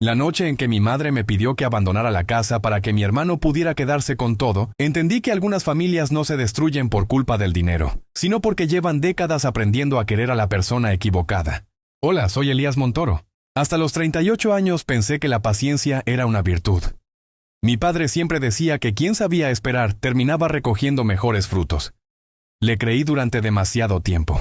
La noche en que mi madre me pidió que abandonara la casa para que mi hermano pudiera quedarse con todo, entendí que algunas familias no se destruyen por culpa del dinero, sino porque llevan décadas aprendiendo a querer a la persona equivocada. Hola, soy Elías Montoro. Hasta los 38 años pensé que la paciencia era una virtud. Mi padre siempre decía que quien sabía esperar terminaba recogiendo mejores frutos. Le creí durante demasiado tiempo.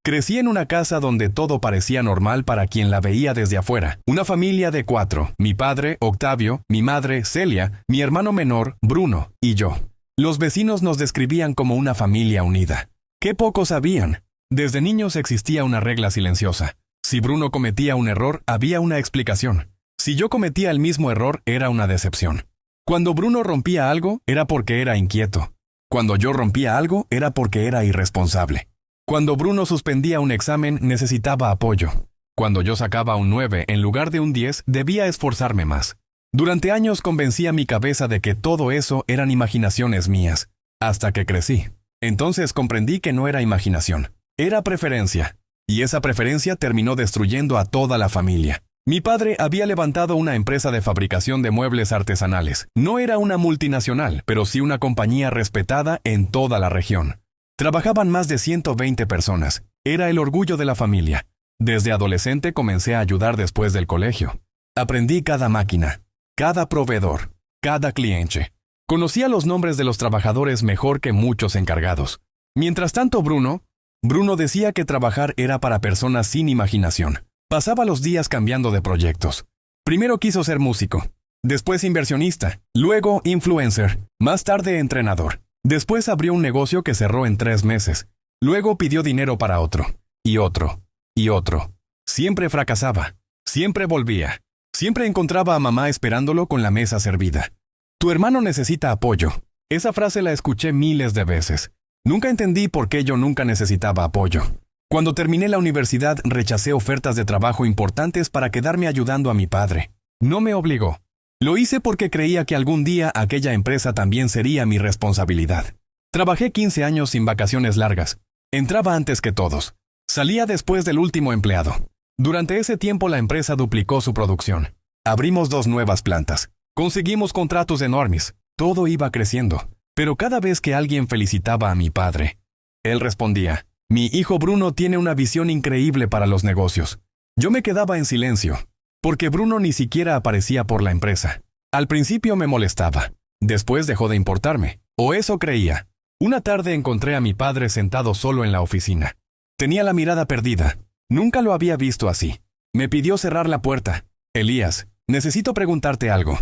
Crecí en una casa donde todo parecía normal para quien la veía desde afuera. Una familia de 4, mi padre, Octavio, mi madre, Celia, mi hermano menor, Bruno, y yo. Los vecinos nos describían como una familia unida. ¡Qué poco sabían! Desde niños existía una regla silenciosa. Si Bruno cometía un error, había una explicación. Si yo cometía el mismo error, era una decepción. Cuando Bruno rompía algo, era porque era inquieto. Cuando yo rompía algo, era porque era irresponsable. Cuando Bruno suspendía un examen, necesitaba apoyo. Cuando yo sacaba un 9 en lugar de un 10, debía esforzarme más. Durante años convencí a mi cabeza de que todo eso eran imaginaciones mías, hasta que crecí. Entonces comprendí que no era imaginación, era preferencia. Y esa preferencia terminó destruyendo a toda la familia. Mi padre había levantado una empresa de fabricación de muebles artesanales. No era una multinacional, pero sí una compañía respetada en toda la región. Trabajaban más de 120 personas. Era el orgullo de la familia. Desde adolescente comencé a ayudar después del colegio. Aprendí cada máquina, cada proveedor, cada cliente. Conocía los nombres de los trabajadores mejor que muchos encargados. Mientras tanto, Bruno decía que trabajar era para personas sin imaginación. Pasaba los días cambiando de proyectos. Primero quiso ser músico, después inversionista, luego influencer, más tarde entrenador. Después abrió un negocio que cerró en 3 meses. Luego pidió dinero para otro, y otro, y otro. Siempre fracasaba, siempre volvía. Siempre encontraba a mamá esperándolo con la mesa servida. Tu hermano necesita apoyo. Esa frase la escuché miles de veces. Nunca entendí por qué yo nunca necesitaba apoyo. Cuando terminé la universidad, rechacé ofertas de trabajo importantes para quedarme ayudando a mi padre. No me obligó. Lo hice porque creía que algún día aquella empresa también sería mi responsabilidad. Trabajé 15 años sin vacaciones largas. Entraba antes que todos. Salía después del último empleado. Durante ese tiempo la empresa duplicó su producción. Abrimos 2 nuevas plantas. Conseguimos contratos enormes. Todo iba creciendo. Pero cada vez que alguien felicitaba a mi padre, él respondía: mi hijo Bruno tiene una visión increíble para los negocios. Yo me quedaba en silencio, porque Bruno ni siquiera aparecía por la empresa. Al principio me molestaba. Después dejó de importarme. O eso creía. Una tarde encontré a mi padre sentado solo en la oficina. Tenía la mirada perdida. Nunca lo había visto así. Me pidió cerrar la puerta. Elías, necesito preguntarte algo.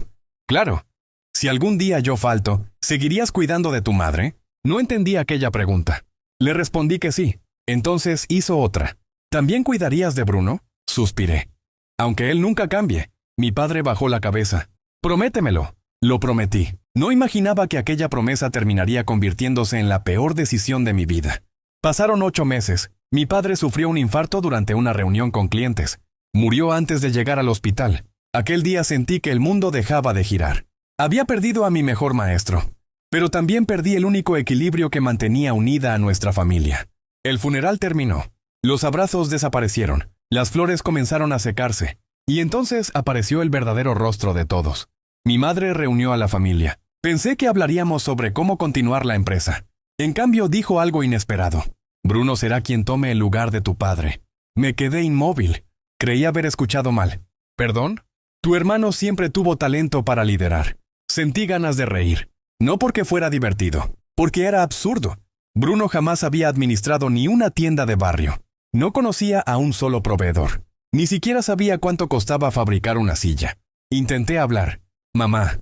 Claro. Si algún día yo falto, ¿seguirías cuidando de tu madre? No entendí aquella pregunta. Le respondí que sí. Entonces hizo otra. ¿También cuidarías de Bruno? Suspiré. Aunque él nunca cambie. Mi padre bajó la cabeza. Prométemelo. Lo prometí. No imaginaba que aquella promesa terminaría convirtiéndose en la peor decisión de mi vida. Pasaron 8 meses. Mi padre sufrió un infarto durante una reunión con clientes. Murió antes de llegar al hospital. Aquel día sentí que el mundo dejaba de girar. Había perdido a mi mejor maestro, pero también perdí el único equilibrio que mantenía unida a nuestra familia. El funeral terminó. Los abrazos desaparecieron. Las flores comenzaron a secarse. Y entonces apareció el verdadero rostro de todos. Mi madre reunió a la familia. Pensé que hablaríamos sobre cómo continuar la empresa. En cambio, dijo algo inesperado. Bruno será quien tome el lugar de tu padre. Me quedé inmóvil. Creí haber escuchado mal. ¿Perdón? Tu hermano siempre tuvo talento para liderar. Sentí ganas de reír. No porque fuera divertido, porque era absurdo. Bruno jamás había administrado ni una tienda de barrio. No conocía a un solo proveedor. Ni siquiera sabía cuánto costaba fabricar una silla. Intenté hablar. Mamá,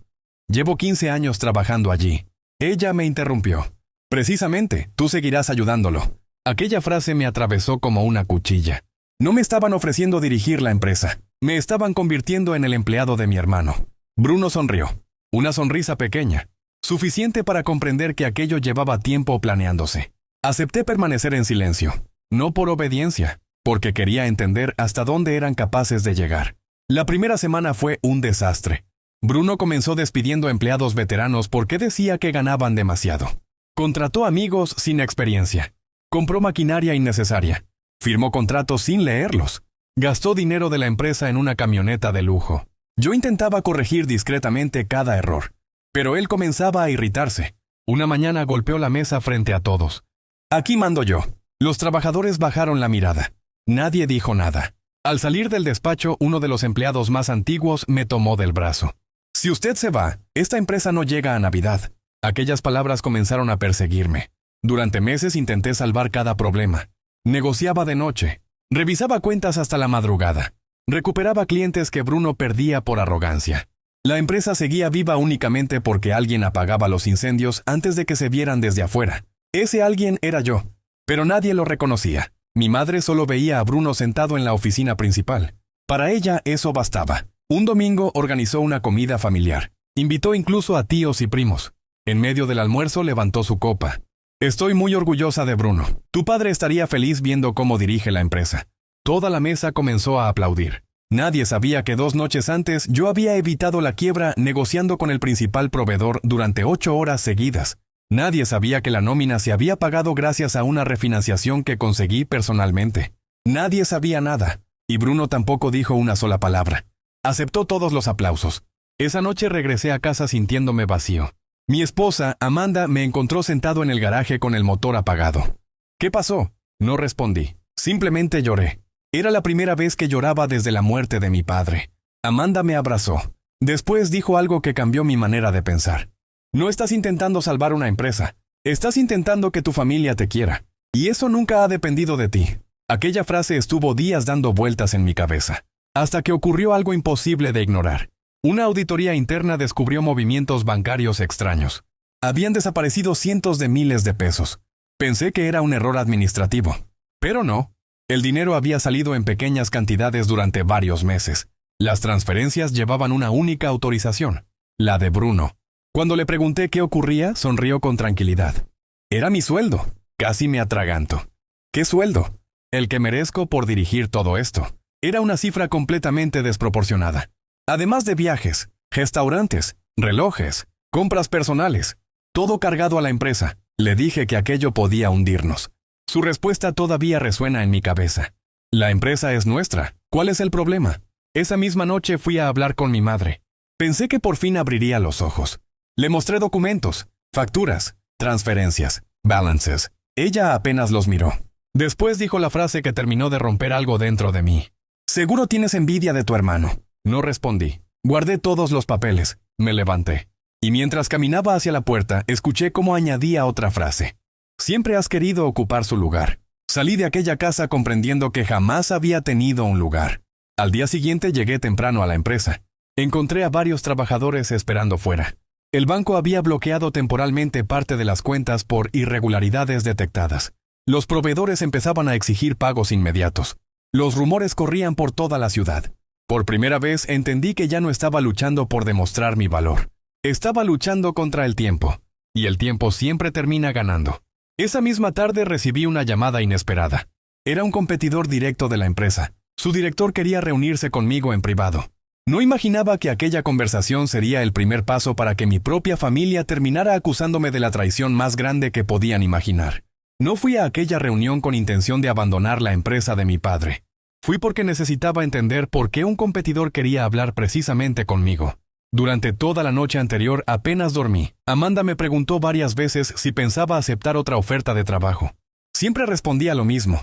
llevo 15 años trabajando allí. Ella me interrumpió. Precisamente, tú seguirás ayudándolo. Aquella frase me atravesó como una cuchilla. No me estaban ofreciendo dirigir la empresa. Me estaban convirtiendo en el empleado de mi hermano. Bruno sonrió. Una sonrisa pequeña, suficiente para comprender que aquello llevaba tiempo planeándose. Acepté permanecer en silencio, no por obediencia, porque quería entender hasta dónde eran capaces de llegar. La primera semana fue un desastre. Bruno comenzó despidiendo empleados veteranos porque decía que ganaban demasiado. Contrató amigos sin experiencia. Compró maquinaria innecesaria. Firmó contratos sin leerlos. Gastó dinero de la empresa en una camioneta de lujo. Yo intentaba corregir discretamente cada error, pero él comenzaba a irritarse. Una mañana golpeó la mesa frente a todos. Aquí mando yo. Los trabajadores bajaron la mirada. Nadie dijo nada. Al salir del despacho, uno de los empleados más antiguos me tomó del brazo. Si usted se va, esta empresa no llega a Navidad. Aquellas palabras comenzaron a perseguirme. Durante meses intenté salvar cada problema. Negociaba de noche. Revisaba cuentas hasta la madrugada. Recuperaba clientes que Bruno perdía por arrogancia. La empresa seguía viva únicamente porque alguien apagaba los incendios antes de que se vieran desde afuera. Ese alguien era yo, pero nadie lo reconocía. Mi madre solo veía a Bruno sentado en la oficina principal. Para ella eso bastaba. Un domingo organizó una comida familiar. Invitó incluso a tíos y primos. En medio del almuerzo levantó su copa. Estoy muy orgullosa de Bruno. Tu padre estaría feliz viendo cómo dirige la empresa. Toda la mesa comenzó a aplaudir. Nadie sabía que 2 noches antes yo había evitado la quiebra negociando con el principal proveedor durante 8 horas seguidas. Nadie sabía que la nómina se había pagado gracias a una refinanciación que conseguí personalmente. Nadie sabía nada, y Bruno tampoco dijo una sola palabra. Aceptó todos los aplausos. Esa noche regresé a casa sintiéndome vacío. Mi esposa, Amanda, me encontró sentado en el garaje con el motor apagado. ¿Qué pasó? No respondí. Simplemente lloré. Era la primera vez que lloraba desde la muerte de mi padre. Amanda me abrazó. Después dijo algo que cambió mi manera de pensar. No estás intentando salvar una empresa. Estás intentando que tu familia te quiera. Y eso nunca ha dependido de ti. Aquella frase estuvo días dando vueltas en mi cabeza. Hasta que ocurrió algo imposible de ignorar. Una auditoría interna descubrió movimientos bancarios extraños. Habían desaparecido cientos de miles de pesos. Pensé que era un error administrativo. Pero no. El dinero había salido en pequeñas cantidades durante varios meses. Las transferencias llevaban una única autorización, la de Bruno. Cuando le pregunté qué ocurría, sonrió con tranquilidad. Era mi sueldo. Casi me atraganto. ¿Qué sueldo? El que merezco por dirigir todo esto. Era una cifra completamente desproporcionada. Además de viajes, restaurantes, relojes, compras personales, todo cargado a la empresa. Le dije que aquello podía hundirnos. Su respuesta todavía resuena en mi cabeza. La empresa es nuestra. ¿Cuál es el problema? Esa misma noche fui a hablar con mi madre. Pensé que por fin abriría los ojos. Le mostré documentos, facturas, transferencias, balances. Ella apenas los miró. Después dijo la frase que terminó de romper algo dentro de mí. Seguro tienes envidia de tu hermano. No respondí. Guardé todos los papeles. Me levanté. Y mientras caminaba hacia la puerta, escuché cómo añadía otra frase. Siempre has querido ocupar su lugar. Salí de aquella casa comprendiendo que jamás había tenido un lugar. Al día siguiente llegué temprano a la empresa. Encontré a varios trabajadores esperando fuera. El banco había bloqueado temporalmente parte de las cuentas por irregularidades detectadas. Los proveedores empezaban a exigir pagos inmediatos. Los rumores corrían por toda la ciudad. Por primera vez entendí que ya no estaba luchando por demostrar mi valor. Estaba luchando contra el tiempo. Y el tiempo siempre termina ganando. Esa misma tarde recibí una llamada inesperada. Era un competidor directo de la empresa. Su director quería reunirse conmigo en privado. No imaginaba que aquella conversación sería el primer paso para que mi propia familia terminara acusándome de la traición más grande que podían imaginar. No fui a aquella reunión con intención de abandonar la empresa de mi padre. Fui porque necesitaba entender por qué un competidor quería hablar precisamente conmigo. Durante toda la noche anterior apenas dormí. Amanda me preguntó varias veces si pensaba aceptar otra oferta de trabajo. Siempre respondía lo mismo.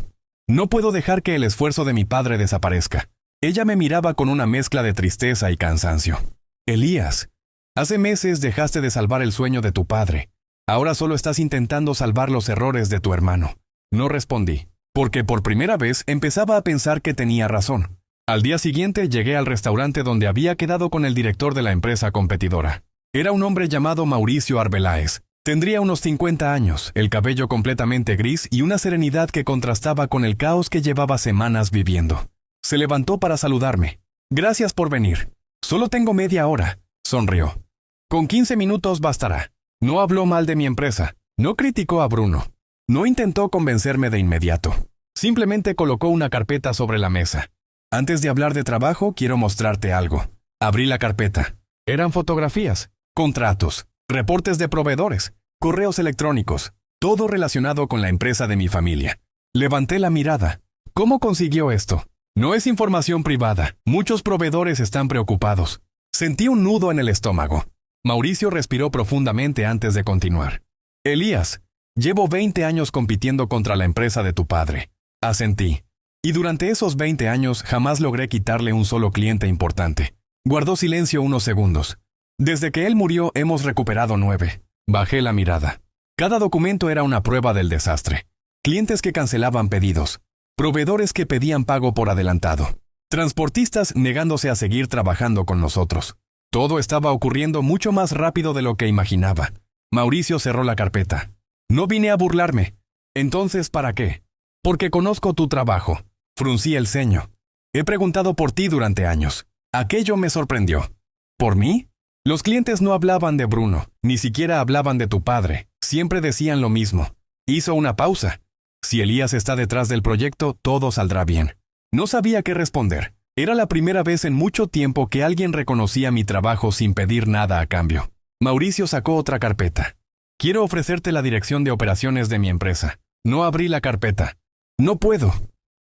No puedo dejar que el esfuerzo de mi padre desaparezca. Ella me miraba con una mezcla de tristeza y cansancio. Elías, hace meses dejaste de salvar el sueño de tu padre. Ahora solo estás intentando salvar los errores de tu hermano. No respondí, porque por primera vez empezaba a pensar que tenía razón. Al día siguiente llegué al restaurante donde había quedado con el director de la empresa competidora. Era un hombre llamado Mauricio Arbeláez. Tendría unos 50 años, el cabello completamente gris y una serenidad que contrastaba con el caos que llevaba semanas viviendo. Se levantó para saludarme. Gracias por venir. Solo tengo media hora, sonrió. Con 15 minutos bastará. No habló mal de mi empresa. No criticó a Bruno. No intentó convencerme de inmediato. Simplemente colocó una carpeta sobre la mesa. Antes de hablar de trabajo, quiero mostrarte algo. Abrí la carpeta. Eran fotografías, contratos, reportes de proveedores, correos electrónicos, todo relacionado con la empresa de mi familia. Levanté la mirada. ¿Cómo consiguió esto? No es información privada. Muchos proveedores están preocupados. Sentí un nudo en el estómago. Mauricio respiró profundamente antes de continuar. Elías, llevo 20 años compitiendo contra la empresa de tu padre. Asentí. Y durante esos 20 años jamás logré quitarle un solo cliente importante. Guardó silencio unos segundos. Desde que él murió hemos recuperado 9. Bajé la mirada. Cada documento era una prueba del desastre. Clientes que cancelaban pedidos. Proveedores que pedían pago por adelantado. Transportistas negándose a seguir trabajando con nosotros. Todo estaba ocurriendo mucho más rápido de lo que imaginaba. Mauricio cerró la carpeta. No vine a burlarme. Entonces, ¿para qué? Porque conozco tu trabajo. Fruncí el ceño. He preguntado por ti durante años. Aquello me sorprendió. ¿Por mí? Los clientes no hablaban de Bruno, ni siquiera hablaban de tu padre. Siempre decían lo mismo. Hizo una pausa. Si Elías está detrás del proyecto, todo saldrá bien. No sabía qué responder. Era la primera vez en mucho tiempo que alguien reconocía mi trabajo sin pedir nada a cambio. Mauricio sacó otra carpeta. Quiero ofrecerte la dirección de operaciones de mi empresa. No abrí la carpeta. No puedo.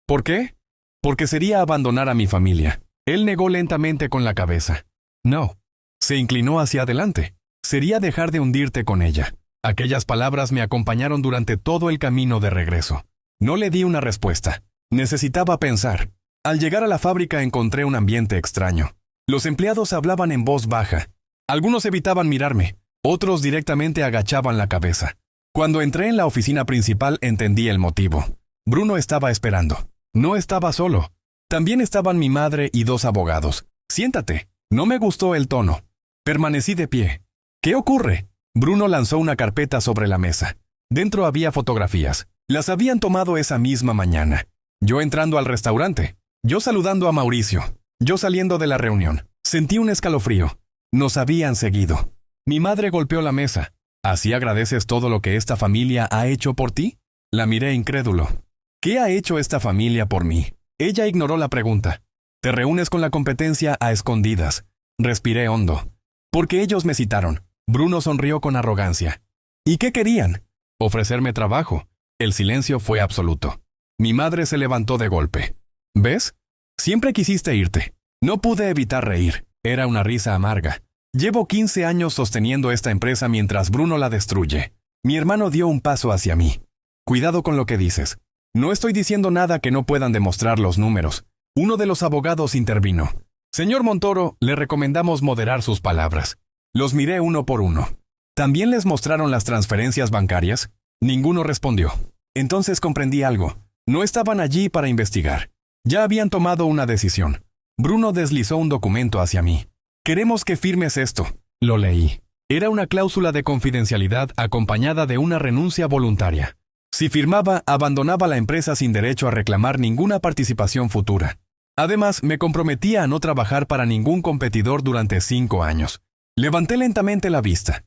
¿Por qué? Porque sería abandonar a mi familia. Él negó lentamente con la cabeza. No. Se inclinó hacia adelante. Sería dejar de hundirte con ella. Aquellas palabras me acompañaron durante todo el camino de regreso. No le di una respuesta. Necesitaba pensar. Al llegar a la fábrica encontré un ambiente extraño. Los empleados hablaban en voz baja. Algunos evitaban mirarme, otros directamente agachaban la cabeza. Cuando entré en la oficina principal entendí el motivo. Bruno estaba esperando. No estaba solo. También estaban mi madre y 2 abogados. Siéntate. No me gustó el tono. Permanecí de pie. ¿Qué ocurre? Bruno lanzó una carpeta sobre la mesa. Dentro había fotografías. Las habían tomado esa misma mañana. Yo entrando al restaurante. Yo saludando a Mauricio. Yo saliendo de la reunión. Sentí un escalofrío. Nos habían seguido. Mi madre golpeó la mesa. ¿Así agradeces todo lo que esta familia ha hecho por ti? La miré incrédulo. ¿Qué ha hecho esta familia por mí? Ella ignoró la pregunta. Te reúnes con la competencia a escondidas. Respiré hondo. Porque ellos me citaron. Bruno sonrió con arrogancia. ¿Y qué querían? Ofrecerme trabajo. El silencio fue absoluto. Mi madre se levantó de golpe. ¿Ves? Siempre quisiste irte. No pude evitar reír. Era una risa amarga. Llevo 15 años sosteniendo esta empresa mientras Bruno la destruye. Mi hermano dio un paso hacia mí. Cuidado con lo que dices. No estoy diciendo nada que no puedan demostrar los números. Uno de los abogados intervino. Señor Montoro, le recomendamos moderar sus palabras. Los miré uno por uno. ¿También les mostraron las transferencias bancarias? Ninguno respondió. Entonces comprendí algo. No estaban allí para investigar. Ya habían tomado una decisión. Bruno deslizó un documento hacia mí. Queremos que firmes esto. Lo leí. Era una cláusula de confidencialidad acompañada de una renuncia voluntaria. Si firmaba, abandonaba la empresa sin derecho a reclamar ninguna participación futura. Además, me comprometía a no trabajar para ningún competidor durante 5 años. Levanté lentamente la vista.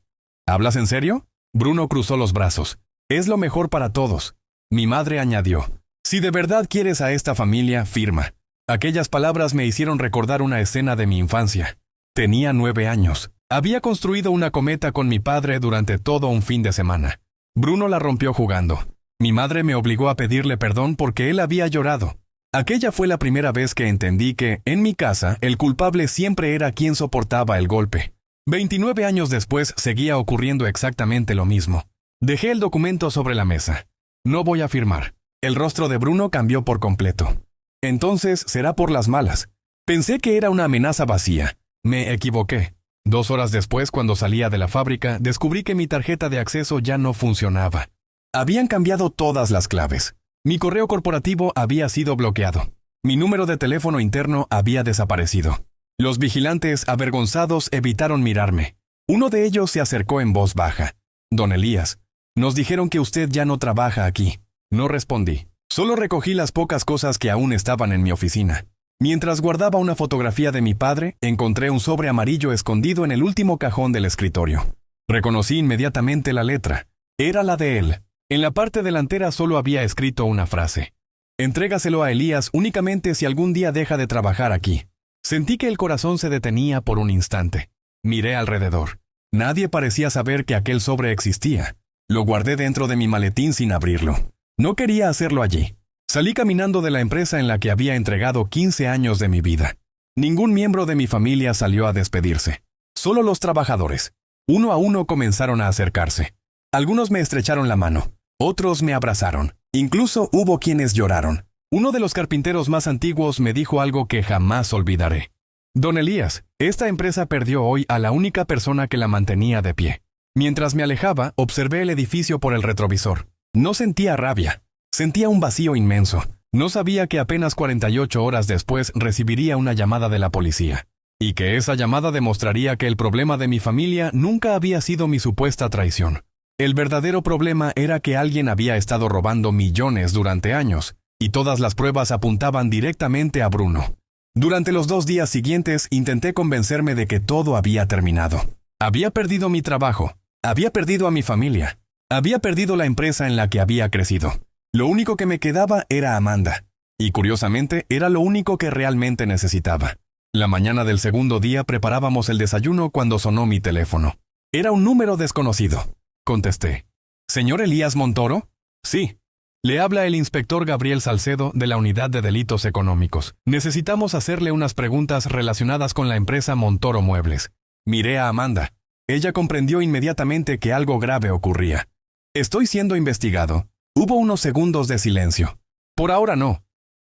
¿Hablas en serio? Bruno cruzó los brazos. Es lo mejor para todos. Mi madre añadió. Si de verdad quieres a esta familia, firma. Aquellas palabras me hicieron recordar una escena de mi infancia. Tenía 9 años. Había construido una cometa con mi padre durante todo un fin de semana. Bruno la rompió jugando. Mi madre me obligó a pedirle perdón porque él había llorado. Aquella fue la primera vez que entendí que, en mi casa, el culpable siempre era quien soportaba el golpe. 29 años después seguía ocurriendo exactamente lo mismo. Dejé el documento sobre la mesa. No voy a firmar. El rostro de Bruno cambió por completo. Entonces será por las malas. Pensé que era una amenaza vacía. Me equivoqué. 2 horas después, cuando salía de la fábrica, descubrí que mi tarjeta de acceso ya no funcionaba. Habían cambiado todas las claves. Mi correo corporativo había sido bloqueado. Mi número de teléfono interno había desaparecido. Los vigilantes, avergonzados, evitaron mirarme. Uno de ellos se acercó en voz baja. Don Elías, nos dijeron que usted ya no trabaja aquí. No respondí. Solo recogí las pocas cosas que aún estaban en mi oficina. Mientras guardaba una fotografía de mi padre, encontré un sobre amarillo escondido en el último cajón del escritorio. Reconocí inmediatamente la letra. Era la de él. En la parte delantera solo había escrito una frase. Entrégaselo a Elías únicamente si algún día deja de trabajar aquí. Sentí que el corazón se detenía por un instante. Miré alrededor. Nadie parecía saber que aquel sobre existía. Lo guardé dentro de mi maletín sin abrirlo. No quería hacerlo allí. Salí caminando de la empresa en la que había entregado 15 años de mi vida. Ningún miembro de mi familia salió a despedirse. Solo los trabajadores. Uno a uno comenzaron a acercarse. Algunos me estrecharon la mano. Otros me abrazaron. Incluso hubo quienes lloraron. Uno de los carpinteros más antiguos me dijo algo que jamás olvidaré. Don Elías, esta empresa perdió hoy a la única persona que la mantenía de pie. Mientras me alejaba, observé el edificio por el retrovisor. No sentía rabia. Sentía un vacío inmenso. No sabía que apenas 48 horas después recibiría una llamada de la policía. Y que esa llamada demostraría que el problema de mi familia nunca había sido mi supuesta traición. El verdadero problema era que alguien había estado robando millones durante años, y todas las pruebas apuntaban directamente a Bruno. Durante los 2 días siguientes intenté convencerme de que todo había terminado. Había perdido mi trabajo, había perdido a mi familia, había perdido la empresa en la que había crecido. Lo único que me quedaba era Amanda, y curiosamente era lo único que realmente necesitaba. La mañana del segundo día preparábamos el desayuno cuando sonó mi teléfono. Era un número desconocido. Contesté. ¿Señor Elías Montoro? Sí. Le habla el inspector Gabriel Salcedo de la Unidad de Delitos Económicos. Necesitamos hacerle unas preguntas relacionadas con la empresa Montoro Muebles. Miré a Amanda. Ella comprendió inmediatamente que algo grave ocurría. Estoy siendo investigado. Hubo unos segundos de silencio. Por ahora no.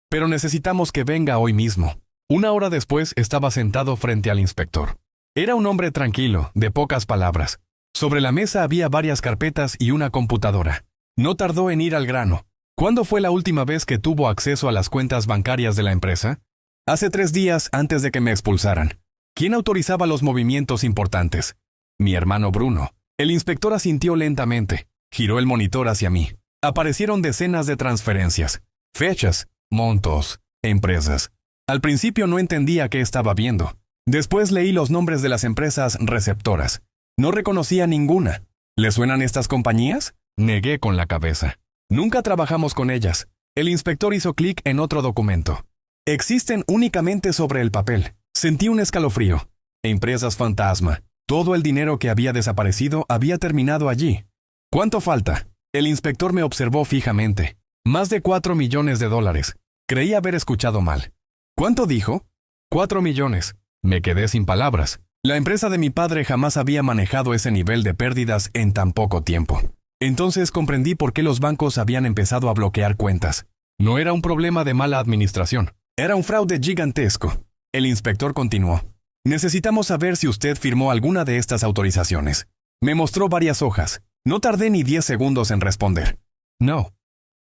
Pero necesitamos que venga hoy mismo. 1 hora después estaba sentado frente al inspector. Era un hombre tranquilo, de pocas palabras. Sobre la mesa había varias carpetas y una computadora. No tardó en ir al grano. ¿Cuándo fue la última vez que tuvo acceso a las cuentas bancarias de la empresa? Hace 3 días antes de que me expulsaran. ¿Quién autorizaba los movimientos importantes? Mi hermano Bruno. El inspector asintió lentamente. Giró el monitor hacia mí. Aparecieron decenas de transferencias. Fechas, montos, empresas. Al principio no entendía qué estaba viendo. Después leí los nombres de las empresas receptoras. No reconocía ninguna. ¿Le suenan estas compañías? Negué con la cabeza. Nunca trabajamos con ellas. El inspector hizo clic en otro documento. Existen únicamente sobre el papel. Sentí un escalofrío. Empresas fantasma. Todo el dinero que había desaparecido había terminado allí. ¿Cuánto falta? El inspector me observó fijamente. Más de $4 millones. Creí haber escuchado mal. ¿Cuánto dijo? 4 millones. Me quedé sin palabras. La empresa de mi padre jamás había manejado ese nivel de pérdidas en tan poco tiempo. Entonces comprendí por qué los bancos habían empezado a bloquear cuentas. No era un problema de mala administración. Era un fraude gigantesco. El inspector continuó. Necesitamos saber si usted firmó alguna de estas autorizaciones. Me mostró varias hojas. No tardé ni 10 segundos en responder. No.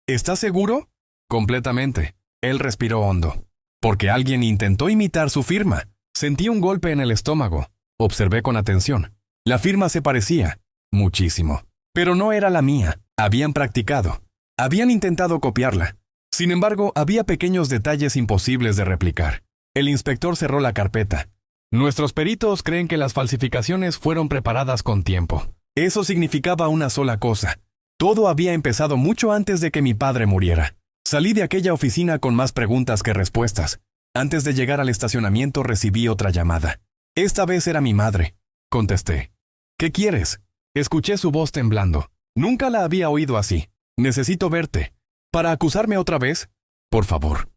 ¿Estás seguro? Completamente. Él respiró hondo. Porque alguien intentó imitar su firma. Sentí un golpe en el estómago. Observé con atención. La firma se parecía. Muchísimo. Pero no era la mía. Habían practicado. Habían intentado copiarla. Sin embargo, había pequeños detalles imposibles de replicar. El inspector cerró la carpeta. Nuestros peritos creen que las falsificaciones fueron preparadas con tiempo. Eso significaba una sola cosa. Todo había empezado mucho antes de que mi padre muriera. Salí de aquella oficina con más preguntas que respuestas. Antes de llegar al estacionamiento recibí otra llamada. Esta vez era mi madre. Contesté. ¿Qué quieres? Escuché su voz temblando. Nunca la había oído así. Necesito verte. ¿Para acusarme otra vez? Por favor.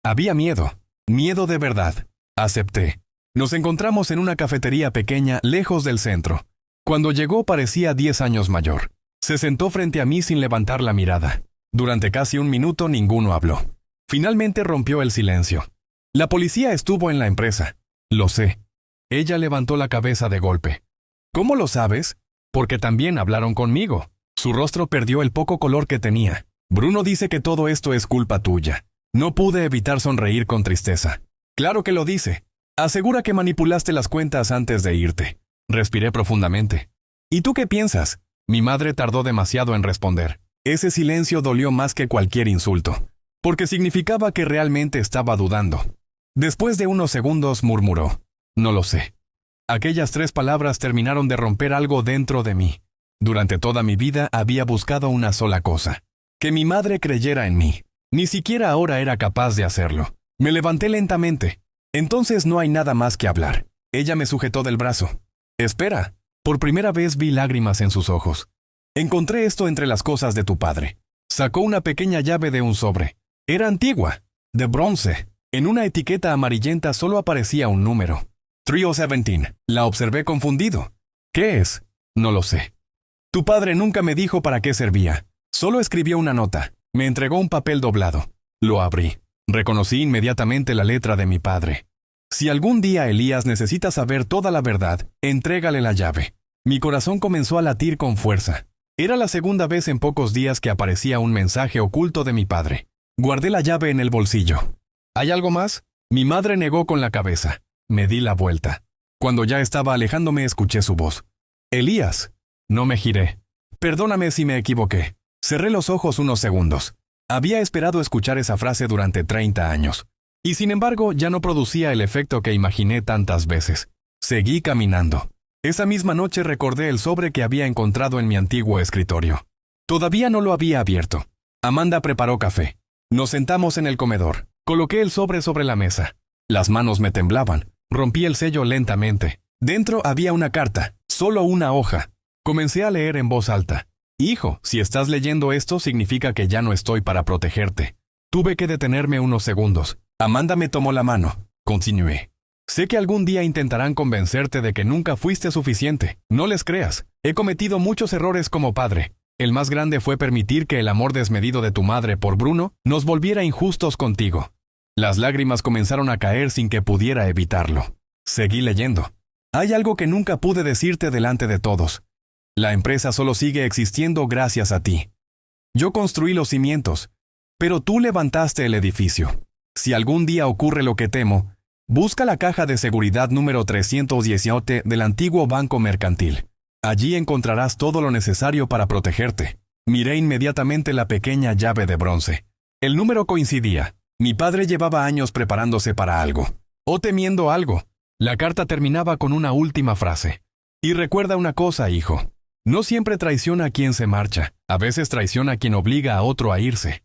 Había miedo. Miedo de verdad. Acepté. Nos encontramos en una cafetería pequeña lejos del centro. Cuando llegó parecía 10 años mayor. Se sentó frente a mí sin levantar la mirada. Durante casi 1 minuto ninguno habló. Finalmente rompió el silencio. La policía estuvo en la empresa. Lo sé. Ella levantó la cabeza de golpe. ¿Cómo lo sabes? Porque también hablaron conmigo. Su rostro perdió el poco color que tenía. Bruno dice que todo esto es culpa tuya. No pude evitar sonreír con tristeza. Claro que lo dice. Asegura que manipulaste las cuentas antes de irte. Respiré profundamente. ¿Y tú qué piensas? Mi madre tardó demasiado en responder. Ese silencio dolió más que cualquier insulto, porque significaba que realmente estaba dudando. Después de unos segundos murmuró. No lo sé. Aquellas 3 palabras terminaron de romper algo dentro de mí. Durante toda mi vida había buscado una sola cosa. Que mi madre creyera en mí. Ni siquiera ahora era capaz de hacerlo. Me levanté lentamente. Entonces no hay nada más que hablar. Ella me sujetó del brazo. Espera. Por primera vez vi lágrimas en sus ojos. Encontré esto entre las cosas de tu padre. Sacó una pequeña llave de un sobre. Era antigua, de bronce. En una etiqueta amarillenta solo aparecía un número. 3017. La observé confundido. ¿Qué es? No lo sé. Tu padre nunca me dijo para qué servía. Solo escribió una nota. Me entregó un papel doblado. Lo abrí. Reconocí inmediatamente la letra de mi padre. Si algún día Elías necesita saber toda la verdad, entrégale la llave. Mi corazón comenzó a latir con fuerza. Era la segunda vez en pocos días que aparecía un mensaje oculto de mi padre. Guardé la llave en el bolsillo. ¿Hay algo más? Mi madre negó con la cabeza. Me di la vuelta. Cuando ya estaba alejándome escuché su voz. Elías. No me giré. Perdóname si me equivoqué. Cerré los ojos unos segundos. Había esperado escuchar esa frase durante 30 años. Y sin embargo, ya no producía el efecto que imaginé tantas veces. Seguí caminando. Esa misma noche recordé el sobre que había encontrado en mi antiguo escritorio. Todavía no lo había abierto. Amanda preparó café. Nos sentamos en el comedor. Coloqué el sobre la mesa. Las manos me temblaban. Rompí el sello lentamente. Dentro había una carta, solo una hoja. Comencé a leer en voz alta. Hijo, si estás leyendo esto significa que ya no estoy para protegerte. Tuve que detenerme unos segundos. Amanda me tomó la mano. Continué. Sé que algún día intentarán convencerte de que nunca fuiste suficiente. No les creas. He cometido muchos errores como padre. El más grande fue permitir que el amor desmedido de tu madre por Bruno nos volviera injustos contigo. Las lágrimas comenzaron a caer sin que pudiera evitarlo. Seguí leyendo. Hay algo que nunca pude decirte delante de todos. La empresa solo sigue existiendo gracias a ti. Yo construí los cimientos, pero tú levantaste el edificio. Si algún día ocurre lo que temo, busca la caja de seguridad número 317 del antiguo banco mercantil. Allí encontrarás todo lo necesario para protegerte. Miré inmediatamente la pequeña llave de bronce. El número coincidía. Mi padre llevaba años preparándose para algo. O temiendo algo. La carta terminaba con una última frase. Y recuerda una cosa, hijo. No siempre traiciona a quien se marcha. A veces traiciona a quien obliga a otro a irse.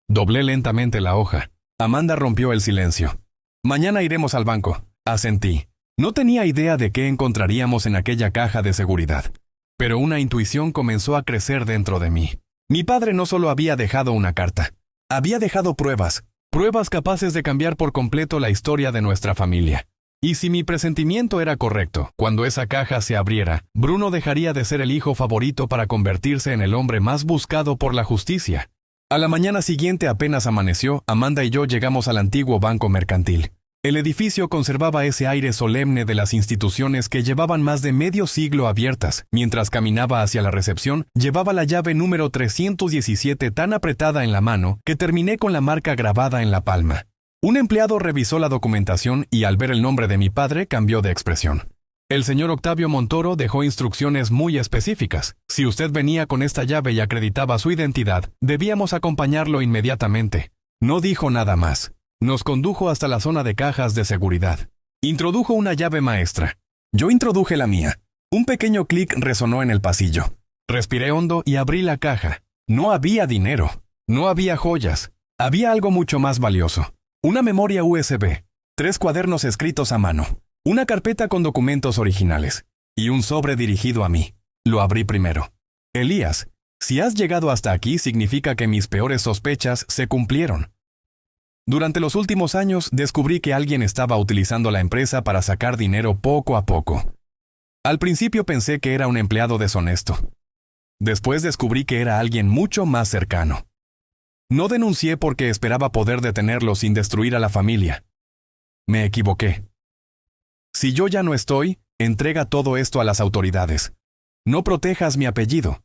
Doblé lentamente la hoja. Amanda rompió el silencio. Mañana iremos al banco. Asentí. No tenía idea de qué encontraríamos en aquella caja de seguridad. Pero una intuición comenzó a crecer dentro de mí. Mi padre no solo había dejado una carta. Había dejado pruebas. Pruebas capaces de cambiar por completo la historia de nuestra familia. Y si mi presentimiento era correcto, cuando esa caja se abriera, Bruno dejaría de ser el hijo favorito para convertirse en el hombre más buscado por la justicia. A la mañana siguiente apenas amaneció, Amanda y yo llegamos al antiguo banco mercantil. El edificio conservaba ese aire solemne de las instituciones que llevaban más de medio siglo abiertas. Mientras caminaba hacia la recepción, llevaba la llave número 317 tan apretada en la mano que terminé con la marca grabada en la palma. Un empleado revisó la documentación y al ver el nombre de mi padre cambió de expresión. El señor Octavio Montoro dejó instrucciones muy específicas. Si usted venía con esta llave y acreditaba su identidad, debíamos acompañarlo inmediatamente. No dijo nada más. Nos condujo hasta la zona de cajas de seguridad. Introdujo una llave maestra. Yo introduje la mía. Un pequeño clic resonó en el pasillo. Respiré hondo y abrí la caja. No había dinero. No había joyas. Había algo mucho más valioso. Una memoria USB, 3 cuadernos escritos a mano, una carpeta con documentos originales y un sobre dirigido a mí. Lo abrí primero. Elías, si has llegado hasta aquí significa que mis peores sospechas se cumplieron. Durante los últimos años descubrí que alguien estaba utilizando la empresa para sacar dinero poco a poco. Al principio pensé que era un empleado deshonesto. Después descubrí que era alguien mucho más cercano. No denuncié porque esperaba poder detenerlo sin destruir a la familia. Me equivoqué. Si yo ya no estoy, entrega todo esto a las autoridades. No protejas mi apellido.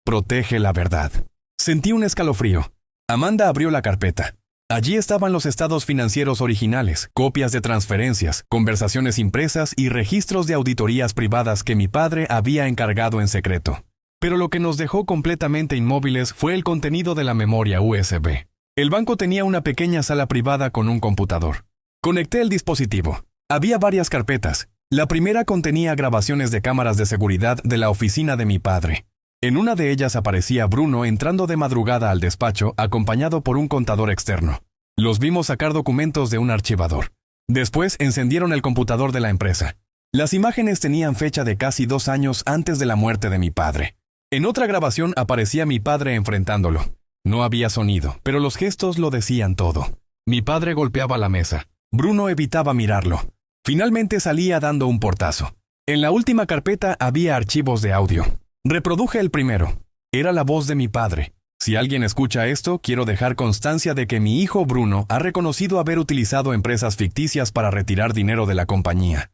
Protege la verdad. Sentí un escalofrío. Amanda abrió la carpeta. Allí estaban los estados financieros originales, copias de transferencias, conversaciones impresas y registros de auditorías privadas que mi padre había encargado en secreto. Pero lo que nos dejó completamente inmóviles fue el contenido de la memoria USB. El banco tenía una pequeña sala privada con un computador. Conecté el dispositivo. Había varias carpetas. La primera contenía grabaciones de cámaras de seguridad de la oficina de mi padre. En una de ellas aparecía Bruno entrando de madrugada al despacho acompañado por un contador externo. Los vimos sacar documentos de un archivador. Después encendieron el computador de la empresa. Las imágenes tenían fecha de casi 2 años antes de la muerte de mi padre. En otra grabación aparecía mi padre enfrentándolo. No había sonido, pero los gestos lo decían todo. Mi padre golpeaba la mesa. Bruno evitaba mirarlo. Finalmente salía dando un portazo. En la última carpeta había archivos de audio. Reproduje el primero. Era la voz de mi padre. Si alguien escucha esto, quiero dejar constancia de que mi hijo Bruno ha reconocido haber utilizado empresas ficticias para retirar dinero de la compañía.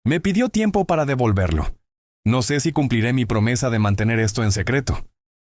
Me pidió tiempo para devolverlo. No sé si cumpliré mi promesa de mantener esto en secreto.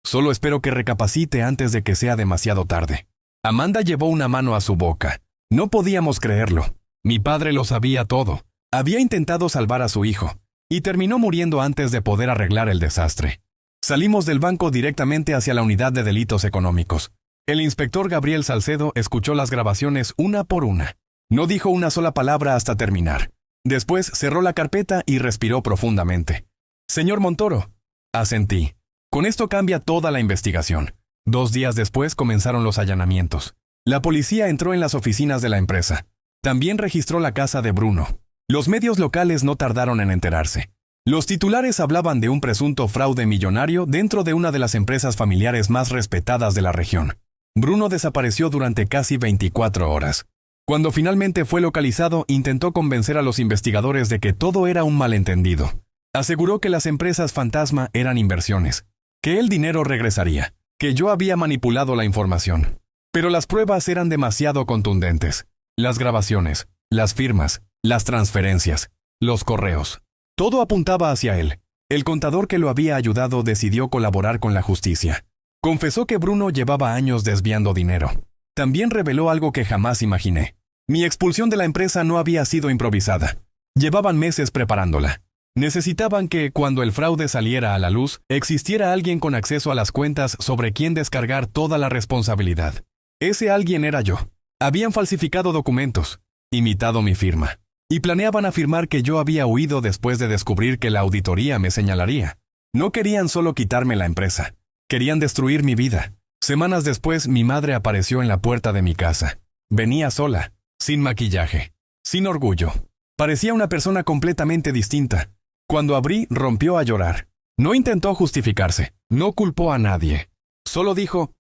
Solo espero que recapacite antes de que sea demasiado tarde. Amanda llevó una mano a su boca. No podíamos creerlo. Mi padre lo sabía todo. Había intentado salvar a su hijo, y terminó muriendo antes de poder arreglar el desastre. Salimos del banco directamente hacia la unidad de delitos económicos. El inspector Gabriel Salcedo escuchó las grabaciones una por una. No dijo una sola palabra hasta terminar. Después cerró la carpeta y respiró profundamente. «Señor Montoro», asentí. «Con esto cambia toda la investigación». 2 días después comenzaron los allanamientos. La policía entró en las oficinas de la empresa. También registró la casa de Bruno. Los medios locales no tardaron en enterarse. Los titulares hablaban de un presunto fraude millonario dentro de una de las empresas familiares más respetadas de la región. Bruno desapareció durante casi 24 horas. Cuando finalmente fue localizado, intentó convencer a los investigadores de que todo era un malentendido. Aseguró que las empresas fantasma eran inversiones, que el dinero regresaría, que yo había manipulado la información. Pero las pruebas eran demasiado contundentes. Las grabaciones, las firmas, las transferencias, los correos. Todo apuntaba hacia él. El contador que lo había ayudado decidió colaborar con la justicia. Confesó que Bruno llevaba años desviando dinero. También reveló algo que jamás imaginé. Mi expulsión de la empresa no había sido improvisada. Llevaban meses preparándola. Necesitaban que, cuando el fraude saliera a la luz, existiera alguien con acceso a las cuentas sobre quien descargar toda la responsabilidad. Ese alguien era yo. Habían falsificado documentos, imitado mi firma, y planeaban afirmar que yo había huido después de descubrir que la auditoría me señalaría. No querían solo quitarme la empresa. Querían destruir mi vida. Semanas después, mi madre apareció en la puerta de mi casa. Venía sola, sin maquillaje, sin orgullo. Parecía una persona completamente distinta. Cuando abrí, rompió a llorar. No intentó justificarse, no culpó a nadie. Solo dijo: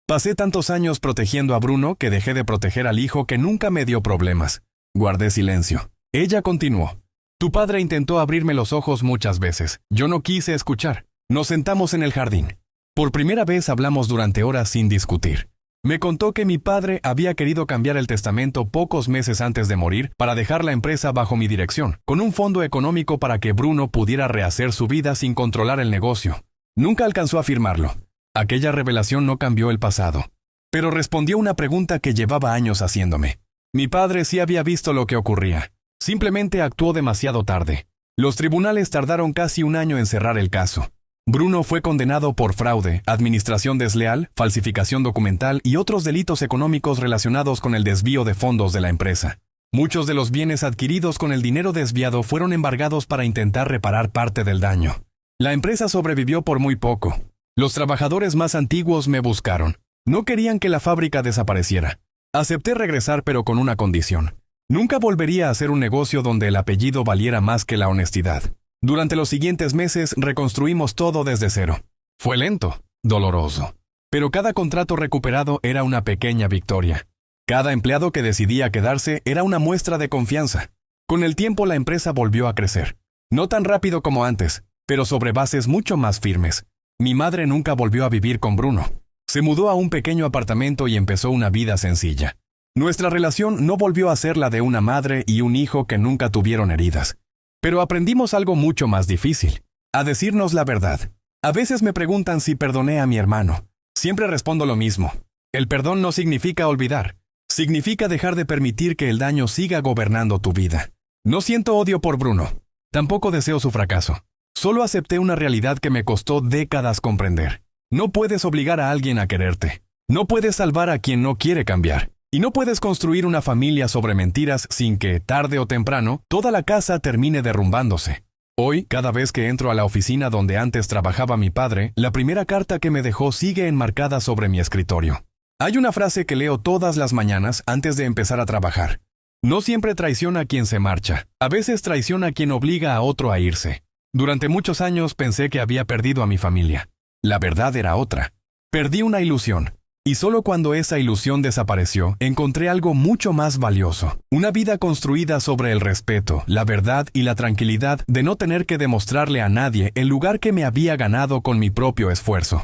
«Pasé tantos años protegiendo a Bruno que dejé de proteger al hijo que nunca me dio problemas». Guardé silencio. Ella continuó: «Tu padre intentó abrirme los ojos muchas veces. Yo no quise escuchar. Nos sentamos en el jardín. Por primera vez hablamos durante horas sin discutir. Me contó que mi padre había querido cambiar el testamento pocos meses antes de morir para dejar la empresa bajo mi dirección, con un fondo económico para que Bruno pudiera rehacer su vida sin controlar el negocio. Nunca alcanzó a firmarlo. Aquella revelación no cambió el pasado, pero respondió una pregunta que llevaba años haciéndome. Mi padre sí había visto lo que ocurría. Simplemente actuó demasiado tarde. Los tribunales tardaron casi un año en cerrar el caso. Bruno fue condenado por fraude, administración desleal, falsificación documental y otros delitos económicos relacionados con el desvío de fondos de la empresa. Muchos de los bienes adquiridos con el dinero desviado fueron embargados para intentar reparar parte del daño. La empresa sobrevivió por muy poco. Los trabajadores más antiguos me buscaron. No querían que la fábrica desapareciera. Acepté regresar, pero con una condición. Nunca volvería a hacer un negocio donde el apellido valiera más que la honestidad. Durante los siguientes meses reconstruimos todo desde cero. Fue lento, doloroso. Pero cada contrato recuperado era una pequeña victoria. Cada empleado que decidía quedarse era una muestra de confianza. Con el tiempo la empresa volvió a crecer. No tan rápido como antes, pero sobre bases mucho más firmes. Mi madre nunca volvió a vivir con Bruno. Se mudó a un pequeño apartamento y empezó una vida sencilla. Nuestra relación no volvió a ser la de una madre y un hijo que nunca tuvieron heridas. Pero aprendimos algo mucho más difícil: a decirnos la verdad. A veces me preguntan si perdoné a mi hermano. Siempre respondo lo mismo. El perdón no significa olvidar. Significa dejar de permitir que el daño siga gobernando tu vida. No siento odio por Bruno. Tampoco deseo su fracaso. Solo acepté una realidad que me costó décadas comprender. No puedes obligar a alguien a quererte. No puedes salvar a quien no quiere cambiar. Y no puedes construir una familia sobre mentiras sin que, tarde o temprano, toda la casa termine derrumbándose. Hoy, cada vez que entro a la oficina donde antes trabajaba mi padre, la primera carta que me dejó sigue enmarcada sobre mi escritorio. Hay una frase que leo todas las mañanas antes de empezar a trabajar. No siempre traiciona a quien se marcha. A veces traiciona a quien obliga a otro a irse. Durante muchos años pensé que había perdido a mi familia. La verdad era otra. Perdí una ilusión. Y solo cuando esa ilusión desapareció, encontré algo mucho más valioso. Una vida construida sobre el respeto, la verdad y la tranquilidad de no tener que demostrarle a nadie el lugar que me había ganado con mi propio esfuerzo.